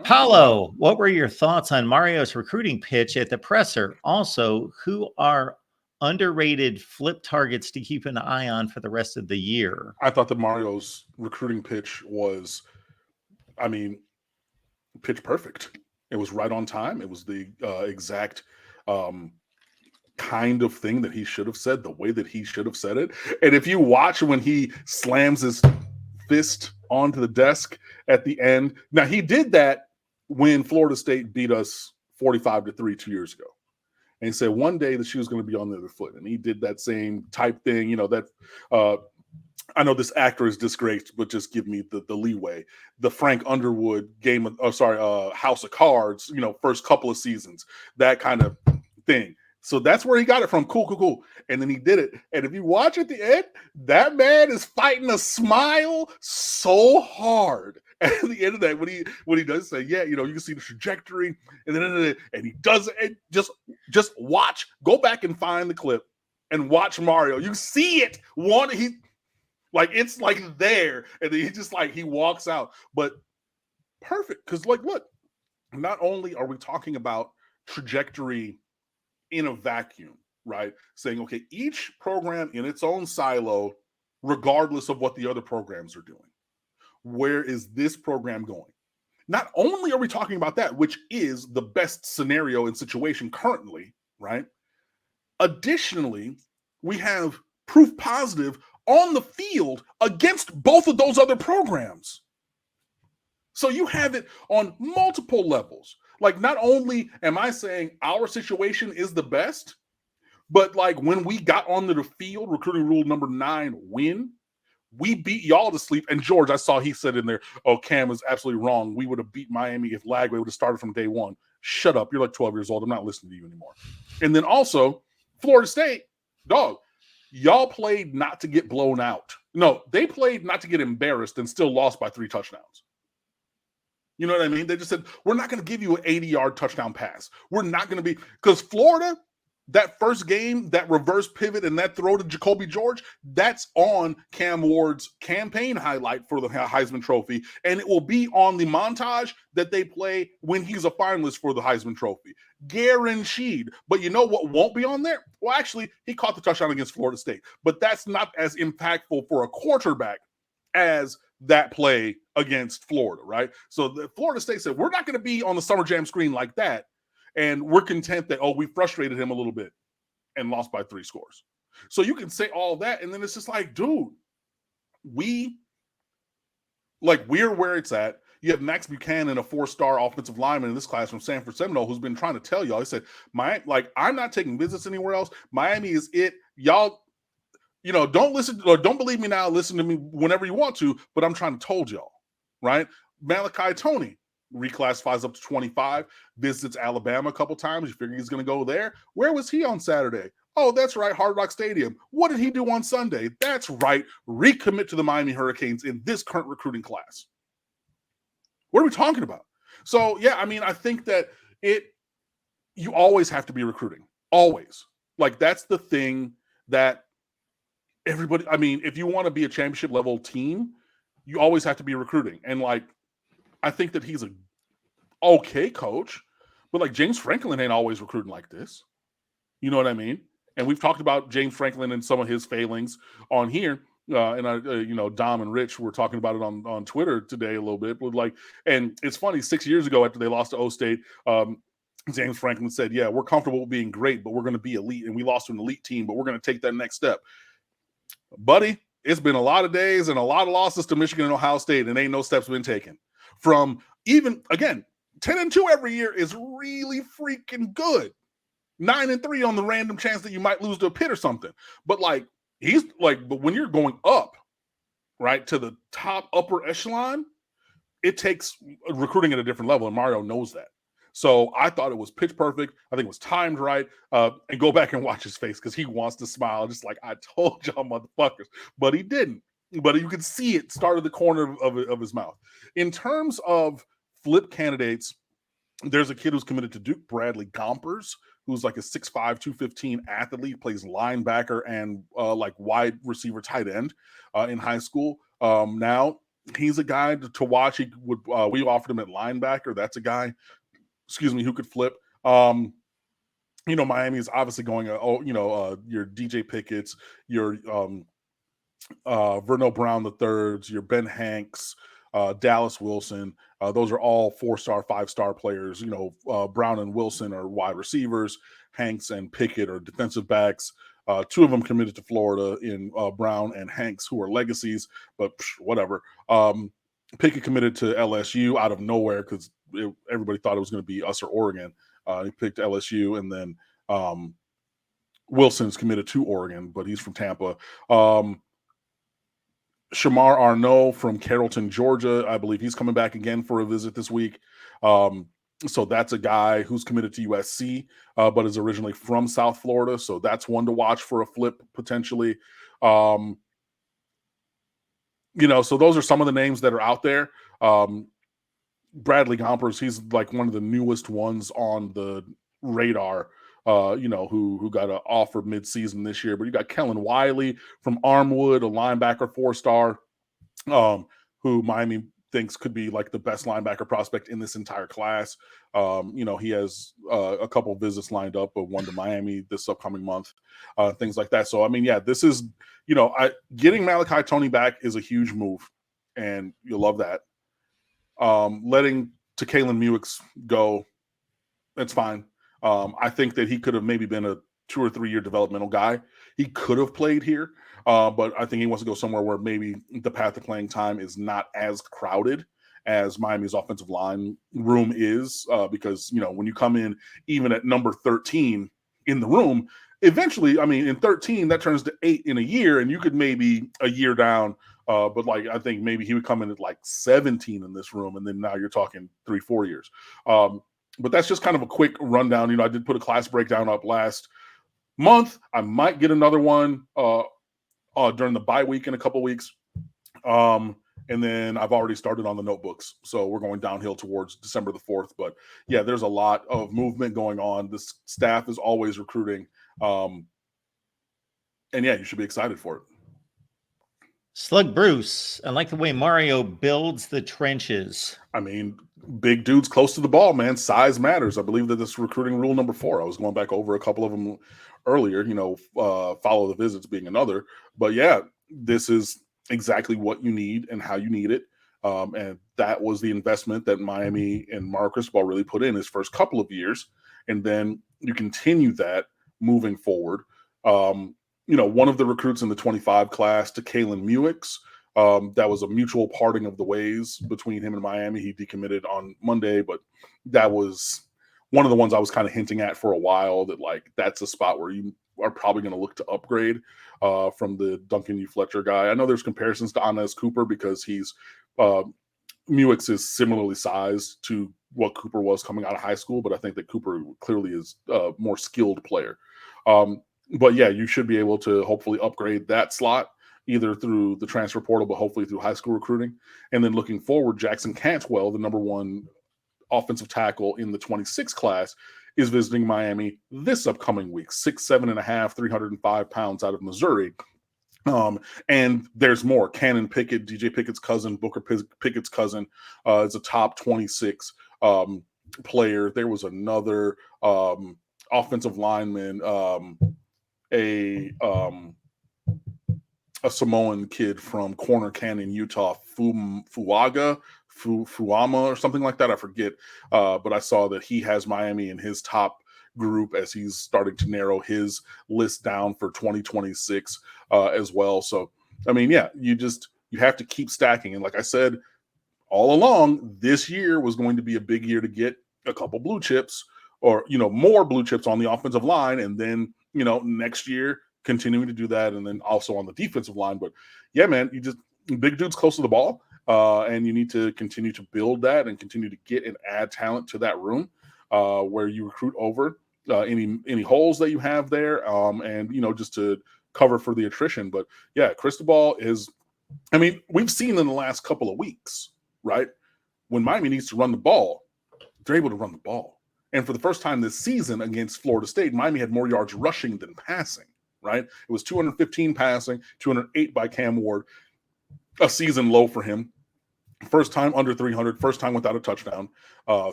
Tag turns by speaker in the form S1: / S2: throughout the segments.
S1: Paulo, what were your thoughts on Mario's recruiting pitch at the presser? Also, who are underrated flip targets to keep an eye on for the rest of the year?
S2: I thought that Mario's recruiting pitch was, I mean, pitch perfect. It was right on time. It was the exact kind of thing that he should have said, the way that he should have said it. And if you watch when he slams his fist onto the desk at the end, now he did that when Florida State beat us 45-3 2 years ago. And he said one day the shoe is going to be on the other foot. And he did that same type thing, you know, that I know this actor is disgraced, but just give me the leeway. The Frank Underwood House of Cards, you know, first couple of seasons, that kind of thing. So that's where he got it from. Cool. And then he did it. And if you watch at the end, that man is fighting a smile so hard at the end of that when he does say, yeah, you know, you can see the trajectory, and he does it. Just watch. Go back and find the clip and watch Mario. You see it. It's like there, and then he walks out. But perfect, because look, not only are we talking about trajectory in a vacuum, right? Saying, okay, each program in its own silo, regardless of what the other programs are doing. Where is this program going? Not only are we talking about that, which is the best scenario and situation currently, right? Additionally, we have proof positive on the field against both of those other programs. So you have it on multiple levels. Like, not only am I saying our situation is the best, but like when we got onto the field, recruiting rule number 9, win, we beat y'all to sleep. And George, I saw he said in there, oh, Cam was absolutely wrong. We would have beat Miami if Lagway would have started from day one. Shut up. You're like 12 years old. I'm not listening to you anymore. And then also, Florida State, dog, y'all played not to get blown out. No, they played not to get embarrassed and still lost by 3 touchdowns. You know what I mean? They just said, we're not going to give you an 80-yard touchdown pass. We're not going to be – because Florida, that first game, that reverse pivot and that throw to Jacoby George, that's on Cam Ward's campaign highlight for the Heisman Trophy, and it will be on the montage that they play when he's a finalist for the Heisman Trophy. Guaranteed. But you know what won't be on there? Well, actually, he caught the touchdown against Florida State, but that's not as impactful for a quarterback as that play against Florida, right? So the Florida State said, we're not going to be on the Summer Jam screen like that, and we're content that, we frustrated him a little bit and lost by 3 scores. So you can say all that, and then it's just like, dude, we're where it's at. You have Max Buchanan, a 4-star offensive lineman in this class from Sanford Seminole, who's been trying to tell y'all. He said, I'm not taking visits anywhere else. Miami is it. Y'all, don't listen or don't believe me now. Listen to me whenever you want to, but I'm trying to told y'all, right? Malachi Tony reclassifies up to 25, visits Alabama a couple times. You figure he's going to go there. Where was he on Saturday? Oh, that's right, Hard Rock Stadium. What did he do on Sunday? That's right, recommit to the Miami Hurricanes in this current recruiting class. What are we talking about? So, yeah, I mean, I think that you always have to be recruiting. Always. Like, that's the thing that everybody, I mean, if you want to be a championship level team, you always have to be recruiting. And I think that he's a okay coach, but James Franklin ain't always recruiting like this. You know what I mean? And we've talked about James Franklin and some of his failings on here. Dom and Rich were talking about it on Twitter today a little bit. But and it's funny, 6 years ago after they lost to O State, James Franklin said, yeah, we're comfortable with being great, but we're going to be elite. And we lost to an elite team, but we're going to take that next step. Buddy, it's been a lot of days and a lot of losses to Michigan and Ohio State, and ain't no steps been taken. From even, again, 10-2 every year is really freaking good. 9-3 on the random chance that you might lose to a Pitt or something. But but when you're going up, right, to the top upper echelon, it takes recruiting at a different level, and Mario knows that. So I thought it was pitch perfect. I think it was timed right. And go back and watch his face because he wants to smile, just like I told y'all motherfuckers. But he didn't. But you could see it started the corner of his mouth. In terms of flip candidates, there's a kid who's committed to Duke, Bradley Gompers, who's like a 6'5", 215 athlete, plays linebacker and wide receiver tight end in high school now. he's a guy to watch. He would we offered him at linebacker. That's a guy, who could flip. Miami is obviously going, your DJ Pickett's, your Vernell Brown the thirds, your Ben Hanks, Dallas Wilson. Those are all 4-star, 5-star players. Brown and Wilson are wide receivers. Hanks and Pickett are defensive backs. Two of them committed to Florida in Brown and Hanks, who are legacies, but whatever. Pickett committed to LSU out of nowhere because everybody thought it was going to be us or Oregon. He picked LSU, and then Wilson's committed to Oregon, but he's from Tampa. Shamar Arnaud from Carrollton, Georgia. I believe he's coming back again for a visit this week. So that's a guy who's committed to USC, but is originally from South Florida. So that's one to watch for a flip potentially. So those are some of the names that are out there. Bradley Gompers, he's like one of the newest ones on the radar, who got an offer mid-season this year. But you got Kellen Wiley from Armwood, a linebacker 4-star, who Miami thinks could be like the best linebacker prospect in this entire class. He has a couple visits lined up, but one to Miami this upcoming month, things like that. So, this is, getting Malachi Tony back is a huge move, and you'll love that. Letting Kalen Muix go, that's fine. I think that he could have maybe been a 2 or 3 year developmental guy. He could have played here, but I think he wants to go somewhere where maybe the path to playing time is not as crowded as Miami's offensive line room is, because, when you come in even at number 13 in the room, eventually, in 13, that turns to 8 in a year, and you could maybe a year down. But I think maybe he would come in at like 17 in this room, and then now you're talking 3-4 years. But that's just kind of a quick rundown. I did put a class breakdown up last month. I might get another one during the bye week in a couple weeks. And then I've already started on the notebooks. So we're going downhill towards December the 4th. But yeah, there's a lot of movement going on. This staff is always recruiting. And yeah, you should be excited for it.
S1: Slug Bruce, I like the way Mario builds the trenches.
S2: Big dudes close to the ball, man. Size matters. I believe that this is recruiting rule number 4. I was going back over a couple of them earlier, follow the visits being another. But yeah, this is exactly what you need and how you need it. And that was the investment that Miami and Mark Cristobal really put in his first couple of years. And then you continue that moving forward. One of the recruits in the 25 class, to Kalen Muix, that was a mutual parting of the ways between him and Miami. He decommitted on Monday, but that was one of the ones I was kind of hinting at for a while, that that's a spot where you are probably going to look to upgrade from the Duncan U. Fletcher guy. I know there's comparisons to Anez Cooper because Muix is similarly sized to what Cooper was coming out of high school, but I think that Cooper clearly is a more skilled player. But yeah, you should be able to hopefully upgrade that slot either through the transfer portal, but hopefully through high school recruiting. And then looking forward, Jackson Cantwell, the number 1 offensive tackle in the 26 class, is visiting Miami this upcoming week. 6'7.5", 305 pounds out of Missouri. And there's more. Cannon Pickett, DJ Pickett's cousin, Booker Pickett's cousin, is a top 26 player. There was another offensive lineman, a Samoan kid from Corner Canyon, Utah, Fuama or something like that. I forget. But I saw that he has Miami in his top group as he's starting to narrow his list down for 2026 as well. So, you have to keep stacking. And like I said, all along, this year was going to be a big year to get a couple blue chips or, more blue chips on the offensive line. And then, next year, continuing to do that, and then also on the defensive line. But yeah, man, big dudes close to the ball, and you need to continue to build that and continue to get and add talent to that room where you recruit over any holes that you have there, and just to cover for the attrition. But yeah, Cristobal is, we've seen in the last couple of weeks, right, when Miami needs to run the ball, they're able to run the ball. And for the first time this season against Florida State, Miami had more yards rushing than passing, right? It was 215 passing, 208 by Cam Ward, a season low for him. First time under 300, first time without a touchdown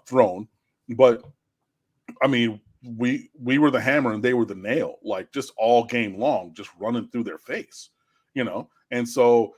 S2: thrown. But I mean, we were the hammer and they were the nail, like just all game long, just running through their face, you know. And so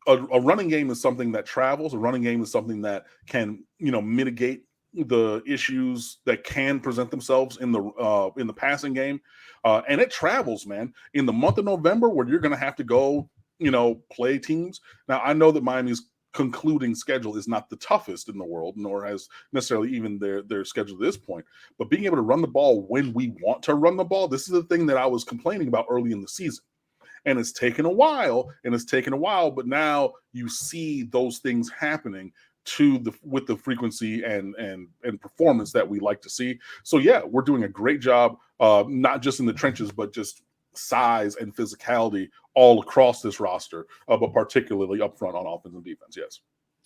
S2: a running game is something that travels. A running game is something that can, you know, mitigate the issues that can present themselves in the passing game, and it travels, man. In the month of November, where you're going to have to go, you know, play teams. Now, I know that Miami's concluding schedule is not the toughest in the world, nor has necessarily even their schedule at this point. But being able to run the ball when we want to run the ball, this is the thing that I was complaining about early in the season. And it's taken a while, but now you see those things happening with the frequency and performance that we like to see. So yeah, we're doing a great job, not just in the trenches, but just size and physicality all across this roster, but particularly up front on offense and defense. Yes.